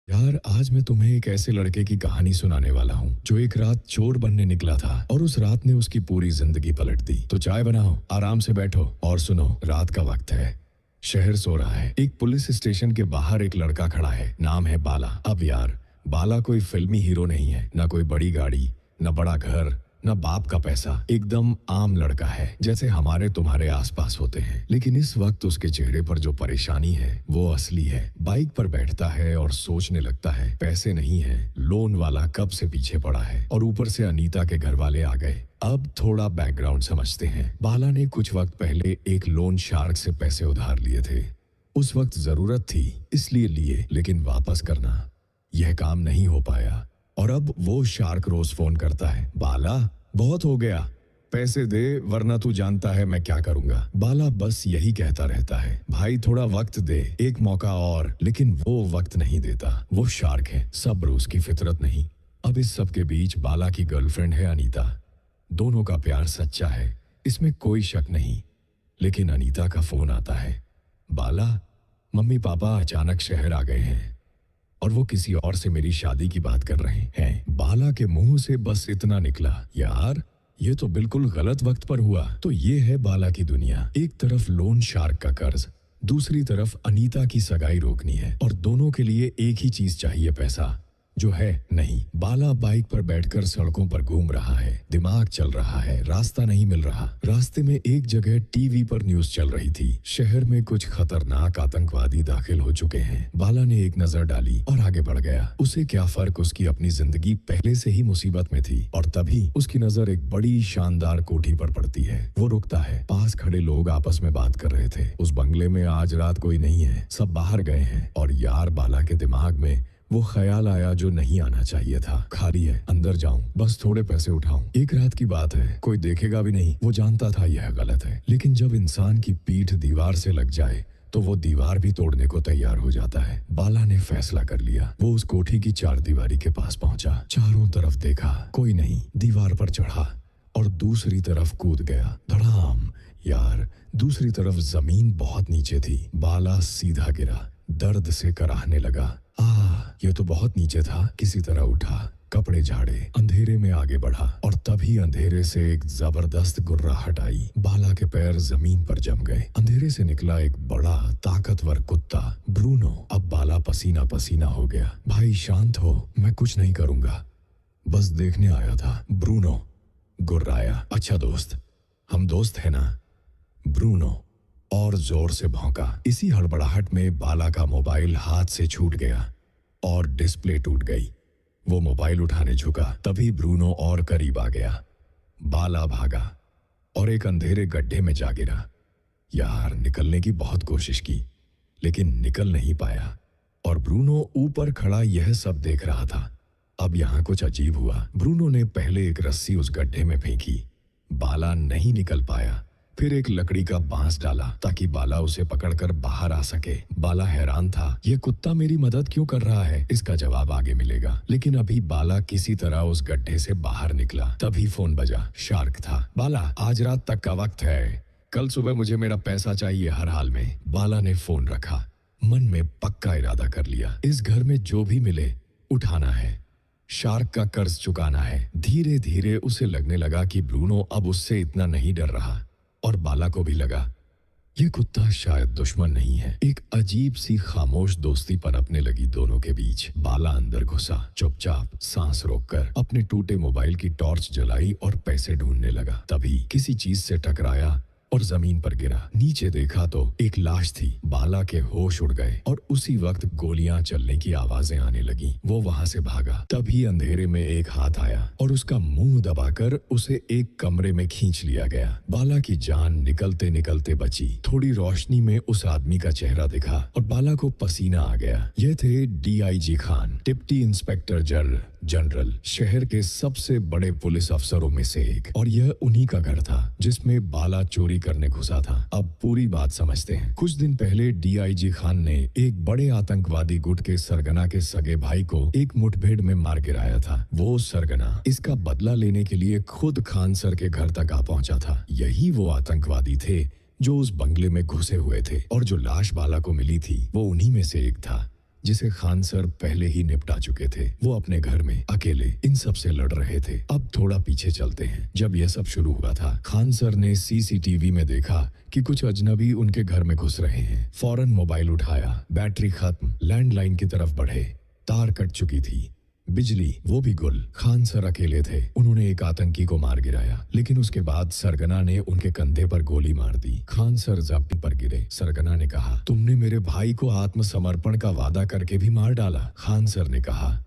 यार आज मैं तुम्हें एक ऐसे लड़के की कहानी सुनाने वाला हूँ जो एक रात चोर बनने निकला था और उस रात ने उसकी पूरी जिंदगी पलट दी। तो चाय बनाओ, आराम से बैठो और सुनो। रात का वक्त है, शहर सो रहा है। एक पुलिस स्टेशन के बाहर एक लड़का खड़ा है, नाम है बाला। अब यार, बाला कोई फिल्मी हीरो नहीं है, ना कोई बड़ी गाड़ी, ना बड़ा घर, ना बाप का पैसा। एकदम आम लड़का है, जैसे हमारे तुम्हारे आसपास होते हैं। लेकिन इस वक्त उसके चेहरे पर जो परेशानी है वो असली है। बाइक पर बैठता है और सोचने लगता है, पैसे नहीं है, लोन वाला कब से पीछे पड़ा है और ऊपर से अनीता के घर वाले आ गए। अब थोड़ा बैकग्राउंड समझते हैं। बाला ने कुछ वक्त पहले एक लोन शार्क से पैसे उधार लिए थे। उस वक्त जरूरत थी इसलिए लिए, लेकिन वापस करना यह काम नहीं हो पाया। और अब वो शार्क रोज फोन करता है, बाला बहुत हो गया, पैसे दे वरना तू जानता है मैं क्या करूंगा। बाला बस यही कहता रहता है, भाई थोड़ा वक्त दे, एक मौका और। लेकिन वो वक्त नहीं देता। वो शार्क है, सब्र उसकी फितरत नहीं। अब इस सब के बीच बाला की गर्लफ्रेंड है अनीता। दोनों का प्यार सच्चा है, इसमें कोई शक नहीं। लेकिन अनीता का फोन आता है, बाला मम्मी पापा अचानक शहर आ गए हैं और वो किसी और से मेरी शादी की बात कर रहे हैं। बाला के मुंह से बस इतना निकला, यार ये तो बिल्कुल गलत वक्त पर हुआ। तो ये है बाला की दुनिया। एक तरफ लोन शार्क का कर्ज, दूसरी तरफ अनीता की सगाई रोकनी है और दोनों के लिए एक ही चीज चाहिए, पैसा जो है नहीं। बाला बाइक पर बैठकर सड़कों पर घूम रहा है, दिमाग चल रहा है, रास्ता नहीं मिल रहा। रास्ते में एक जगह टीवी पर न्यूज चल रही थी, शहर में कुछ खतरनाक आतंकवादी दाखिल हो चुके हैं। बाला ने एक नजर डाली और आगे बढ़ गया। उसे क्या फर्क, उसकी अपनी जिंदगी पहले से ही मुसीबत में थी। और तभी उसकी नजर एक बड़ी शानदार कोठी पर पड़ती है। वो रुकता है, पास खड़े लोग आपस में बात कर रहे थे। उस बंगले में आज रात कोई नहीं है, सब बाहर गए हैं। और यार बाला के दिमाग में वो ख्याल आया जो नहीं आना चाहिए था, खाली है, अंदर जाऊं, बस थोड़े पैसे उठाऊं, एक रात की बात है, कोई देखेगा भी नहीं। वो जानता था यह गलत है, लेकिन जब इंसान की पीठ दीवार से लग जाए तो वो दीवार भी तोड़ने को तैयार हो जाता है। बाला ने फैसला कर लिया। वो उस कोठी की चारदीवारी के पास पहुंचा, चारों तरफ देखा, कोई नहीं। दीवार पर चढ़ा और दूसरी तरफ कूद गया, धड़ाम। यार दूसरी तरफ जमीन बहुत नीचे थी। बाला सीधा गिरा, दर्द से कराहने लगा। ये तो बहुत नीचे था। किसी तरह उठा, कपड़े झाड़े, अंधेरे में आगे बढ़ा और तभी अंधेरे से एक जबरदस्त गुर्राहट आई। बाला के पैर जमीन पर जम गए। अंधेरे से निकला एक बड़ा ताकतवर कुत्ता, ब्रूनो। अब बाला पसीना पसीना हो गया। भाई शांत हो, मैं कुछ नहीं करूंगा, बस देखने आया था, ब्रूनो गुर्राया। अच्छा दोस्त, हम दोस्त है ना, ब्रूनो और जोर से भौंका। इसी हड़बड़ाहट में बाला का मोबाइल हाथ से छूट गया और डिस्प्ले टूट गई। वो मोबाइल उठाने झुका, तभी ब्रूनो और करीब आ गया। बाला भागा और एक अंधेरे गड्ढे में जा गिरा। यार निकलने की बहुत कोशिश की, लेकिन निकल नहीं पाया। और ब्रूनो ऊपर खड़ा यह सब देख रहा था। अब यहां कुछ अजीब हुआ। ब्रूनो ने पहले एक रस्सी उस गड्ढे में फेंकी, बाला नहीं निकल पाया। फिर एक लकड़ी का बांस डाला ताकि बाला उसे पकड़कर बाहर आ सके। बाला हैरान था, यह कुत्ता मेरी मदद क्यों कर रहा है? इसका जवाब आगे मिलेगा। लेकिन अभी बाला किसी तरह उस गड्ढे से बाहर निकला। तभी फोन बजा, शार्क था। बाला आज रात तक का वक्त है, कल सुबह मुझे मेरा पैसा चाहिए हर हाल में। बाला ने फोन रखा, मन में पक्का इरादा कर लिया, इस घर में जो भी मिले उठाना है, शार्क का कर्ज चुकाना है। धीरे धीरे उसे लगने लगा कि ब्रूनो अब उससे इतना नहीं डर रहा और बाला को भी लगा ये कुत्ता शायद दुश्मन नहीं है। एक अजीब सी खामोश दोस्ती पनपने लगी दोनों के बीच। बाला अंदर घुसा, चुपचाप सांस रोककर अपने टूटे मोबाइल की टॉर्च जलाई और पैसे ढूंढने लगा। तभी किसी चीज से टकराया और जमीन पर गिरा। नीचे देखा तो एक लाश थी। बाला के होश उड़ गए और उसी वक्त गोलियां चलने की आवाजें आने लगी। वो वहां से भागा। तभी अंधेरे में एक हाथ आया और उसका मुंह दबाकर उसे एक कमरे में खींच लिया गया। बाला की जान निकलते निकलते बची। थोड़ी रोशनी में उस आदमी का चेहरा दिखा और बाला को पसीना आ गया। ये थे DIG Khan, deputy inspector general, शहर के सबसे बड़े पुलिस अफसरों में से एक। और यह उन्हीं का घर था जिसमें बाला चोरी करने घुसा था। अब पूरी बात समझते हैं। कुछ दिन पहले डीआईजी खान ने एक बड़े आतंकवादी गुट के सरगना के सगे भाई को एक मुठभेड़ में मार गिराया था। वो सरगना इसका बदला लेने के लिए खुद खान सर के घर तक आ पहुंचा था। यही वो आतंकवादी थे जो उस बंगले में घुसे हुए थे और जो लाश बाला को मिली थी वो उन्हीं में से एक था। जिसे खान सर पहले ही निपटा चुके थे। वो अपने घर में अकेले इन सब से लड़ रहे थे। अब थोड़ा पीछे चलते हैं। जब यह सब शुरू हुआ था, खान सर ने सीसीटीवी में देखा कि कुछ अजनबी उनके घर में घुस रहे हैं। फौरन मोबाइल उठाया, बैटरी खत्म, लैंडलाइन की तरफ बढ़े। तार कट चुकी थी, बिजली वो भी गुल। खान सर अकेले थे। उन्होंने एक आतंकी को मार गिराया, लेकिन उसके बाद सरगना ने उनके कंधे पर गोली मार दी। खान सर जमीन पर गिरे। सरगना ने कहा, तुमने मेरे भाई को आत्मसमर्पण का वादा करके भी मार डाला। खान सर ने कहा,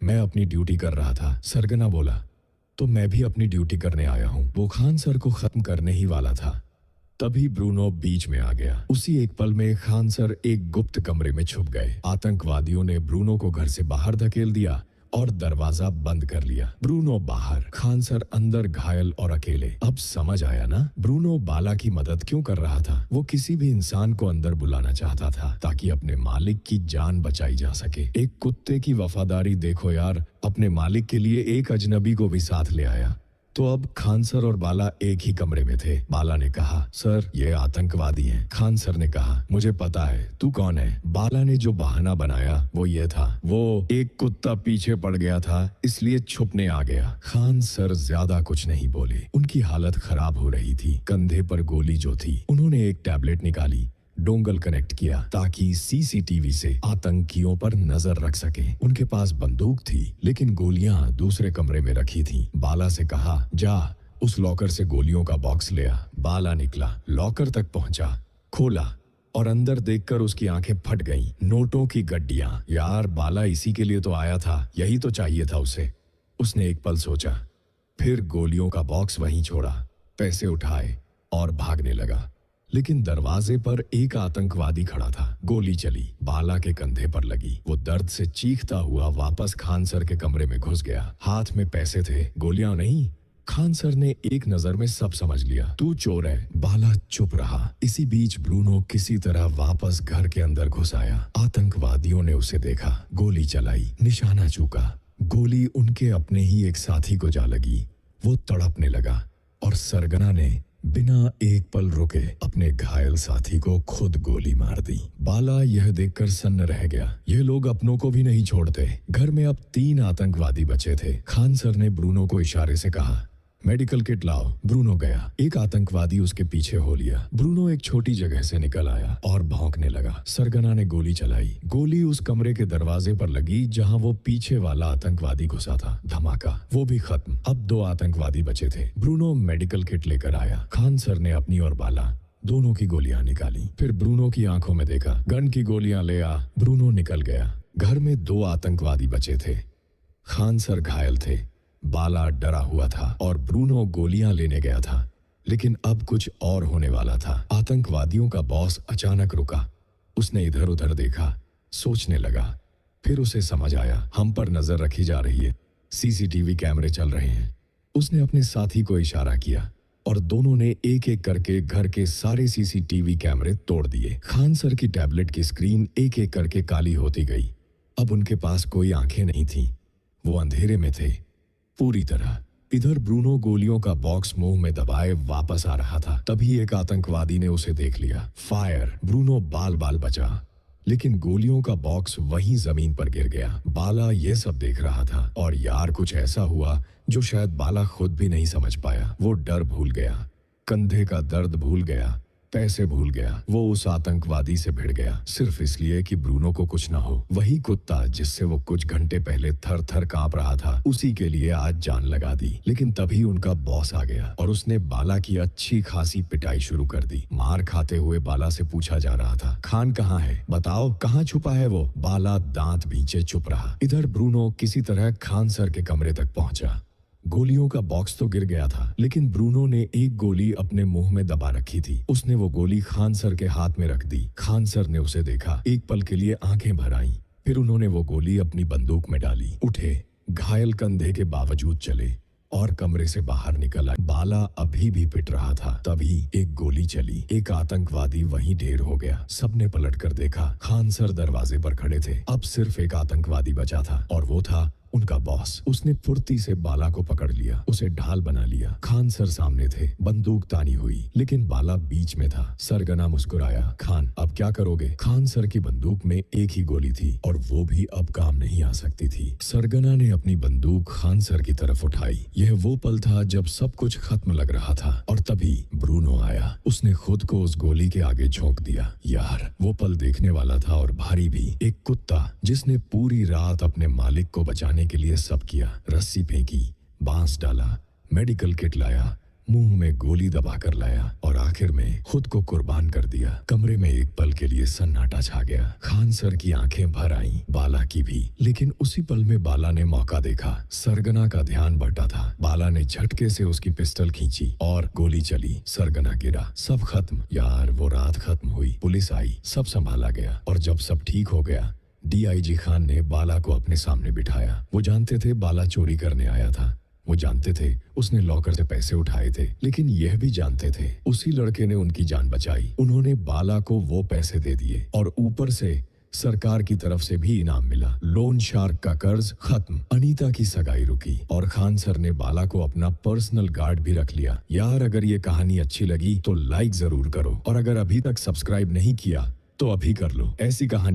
मैं अपनी ड्यूटी कर रहा था। सरगना बोला, तो मैं भी अपनी ड्यूटी करने आया हूँ। वो खान सर को खत्म करने ही वाला था। तभी ब्रूनो बीच में आ गया। उसी एक पल में खान सर एक गुप्त कमरे में छुप गए। आतंकवादियों ने ब्रूनो को घर से बाहर धकेल दिया और दरवाजा बंद कर लिया। ब्रूनो बाहर, खान सर अंदर घायल और अकेले। अब समझ आया ना, ब्रूनो बाला की मदद क्यों कर रहा था। वो किसी भी इंसान को अंदर बुलाना चाहता था ताकि अपने मालिक की जान बचाई जा सके। एक कुत्ते की वफादारी देखो यार, अपने मालिक के लिए एक अजनबी को भी साथ ले आया। तो अब खान सर और बाला एक ही कमरे में थे। बाला ने कहा, सर ये आतंकवादी हैं। खान सर ने कहा, मुझे पता है तू कौन है। बाला ने जो बहाना बनाया वो ये था, वो एक कुत्ता पीछे पड़ गया था इसलिए छुपने आ गया। खान सर ज्यादा कुछ नहीं बोले। उनकी हालत खराब हो रही थी। कंधे पर गोली जो थी, उन्होंने एक टैबलेट निकाली, डोंगल कनेक्ट किया ताकि सीसीटीवी से आतंकियों पर नजर रख सके। उनके पास बंदूक थी, लेकिन गोलियां दूसरे कमरे में रखी थी। बाला से कहा, जा उस लॉकर से गोलियों का बॉक्स ले आ। बाला निकला, लॉकर तक पहुंचा, खोला और अंदर देखकर उसकी आंखें फट गईं। नोटों की गड्डियां। यार बाला इसी के लिए तो आया था, यही तो चाहिए था उसे। उसने एक पल सोचा, फिर गोलियों का बॉक्स वहीं छोड़ा, पैसे उठाए और भागने लगा। लेकिन दरवाजे पर एक आतंकवादी खड़ा था। गोली चली, बाला के कंधे पर लगी। वो दर्द से चीखता हुआ वापस खान सर के कमरे में घुस गया। हाथ में पैसे थे, गोलियां नहीं। खान सर ने एक नजर में सब समझ लिया, तू चोर है। बाला चुप रहा। इसी बीच ब्रूनो किसी तरह वापस घर के अंदर घुस आया। आतंकवादियों ने उसे देखा, गोली चलाई, निशाना चूका। गोली उनके अपने ही एक साथी को जा लगी। वो तड़पने लगा और सरगना ने बिना एक पल रुके अपने घायल साथी को खुद गोली मार दी। बाला यह देखकर सन्न रह गया। ये लोग अपनों को भी नहीं छोड़ते। घर में अब 3 आतंकवादी बचे थे। खान सर ने ब्रूनो को इशारे से कहा, मेडिकल किट लाओ। ब्रूनो गया। एक आतंकवादी उसके पीछे हो लिया। ब्रूनो एक छोटी जगह से निकल आया और भौंकने लगा। सरगना ने गोली चलाई। गोली उस कमरे के दरवाजे पर लगी जहां वो पीछे वाला आतंकवादी घुसा था। धमाका, वो भी खत्म। अब 2 आतंकवादी बचे थे। ब्रूनो मेडिकल किट लेकर आया। खान सर ने अपनी और बाला दोनों की गोलियां निकाली। फिर ब्रूनो की आंखों में देखा, गन की गोलियां ले आ। ब्रूनो निकल गया। घर में 2 आतंकवादी बचे थे। खान सर घायल थे, बाला डरा हुआ था और ब्रूनो गोलियां लेने गया था। लेकिन अब कुछ और होने वाला था। आतंकवादियों का बॉस अचानक रुका। उसने इधर उधर देखा, सोचने लगा। फिर उसे समझ आया, हम पर नजर रखी जा रही है, सीसीटीवी कैमरे चल रहे हैं। उसने अपने साथी को इशारा किया और दोनों ने एक एक करके घर के सारे सीसीटीवी कैमरे तोड़ दिए। खान सर की टैबलेट की स्क्रीन एक एक करके काली होती गई। अब उनके पास कोई आंखें नहीं थी। वो अंधेरे में थे पूरी तरह। इधर ब्रूनो गोलियों का बॉक्स मुंह में दबाए वापस आ रहा था। तभी एक आतंकवादी ने उसे देख लिया। फायर। ब्रूनो बाल बाल बचा, लेकिन गोलियों का बॉक्स वहीं जमीन पर गिर गया। बाला ये सब देख रहा था और यार कुछ ऐसा हुआ जो शायद बाला खुद भी नहीं समझ पाया। वो डर भूल गया, कंधे का दर्द भूल गया, पैसे भूल गया। वो उस आतंकवादी से भिड़ गया सिर्फ इसलिए कि ब्रूनो को कुछ ना हो। वही कुत्ता जिससे वो कुछ घंटे पहले थर थर कांप रहा था, उसी के लिए आज जान लगा दी। लेकिन तभी उनका बॉस आ गया और उसने बाला की अच्छी खासी पिटाई शुरू कर दी। मार खाते हुए बाला से पूछा जा रहा था, खान कहाँ है, बताओ कहाँ छुपा है वो। बाला दांत भींचे चुप रहा। इधर ब्रूनो किसी तरह खान सर के कमरे तक पहुंचा। गोलियों का बॉक्स तो गिर गया था, लेकिन ब्रूनो ने एक गोली अपने मुंह में दबा रखी थी। उसने वो गोली खान सर के हाथ में रख दी। खान सर ने उसे देखा, एक पल के लिए आंखें भर आईं। फिर उन्होंने वो गोली अपनी बंदूक में डाली, उठे, घायल कंधे के बावजूद चले और कमरे से बाहर निकल आए। बाला अभी भी पिट रहा था। तभी एक गोली चली। एक आतंकवादी वहीं ढेर हो गया। सबने पलट कर देखा। खान सर दरवाजे पर खड़े थे। अब सिर्फ एक आतंकवादी बचा था और वो था उनका बॉस। उसने फुर्ती से बाला को पकड़ लिया, उसे ढाल बना लिया। खान सर सामने थे, बंदूक तानी हुई, लेकिन बाला बीच में था। सरगना मुस्कुराया। खान, अब क्या करोगे? खान सर की बंदूक में एक ही गोली थी और वो भी अब काम नहीं आ सकती थी। सरगना ने अपनी बंदूक खान सर की तरफ उठाई। यह वो पल था जब सब कुछ खत्म लग रहा था और तभी ब्रूनो आया। उसने खुद को उस गोली के आगे झोंक दिया। यार, वो पल देखने वाला था और भारी भी। एक कुत्ता जिसने पूरी रात अपने मालिक को बचाने के लिए सब किया, रस्सी फेंकी, बांस डाला, मेडिकल किट लाया, मुंह में गोली दबा कर लाया और आखिर में खुद को कुर्बान कर दिया। कमरे में एक पल के लिए सन्नाटा छा गया। खान सर की आंखें भर आईं, बाला की भी। लेकिन उसी पल में बाला ने मौका देखा। सरगना का ध्यान बटा था। बाला ने झटके से उसकी पिस्टल खींची और गोली चली। सरगना गिरा। सब खत्म। यार, वो रात खत्म हुई। पुलिस आई, सब संभाला गया और जब सब ठीक हो गया, डीआईजी खान ने बाला को अपने सामने बिठाया। वो जानते थे बाला चोरी करने आया था। वो जानते थे उसने लॉकर से पैसे उठाए थे, लेकिन यह भी जानते थे उसी लड़के ने उनकी जान बचाई। उन्होंने बाला को वो पैसे दे दिए और ऊपर से सरकार की तरफ से भी इनाम मिला। लोन शार्क का कर्ज खत्म। अनीता की सगाई रुकी और खान सर ने बाला को अपना पर्सनल गार्ड भी रख लिया। यार, अगर ये कहानी अच्छी लगी तो लाइक जरूर करो और अगर अभी तक सब्सक्राइब नहीं किया तो अभी कर लो। ऐसी कहानियां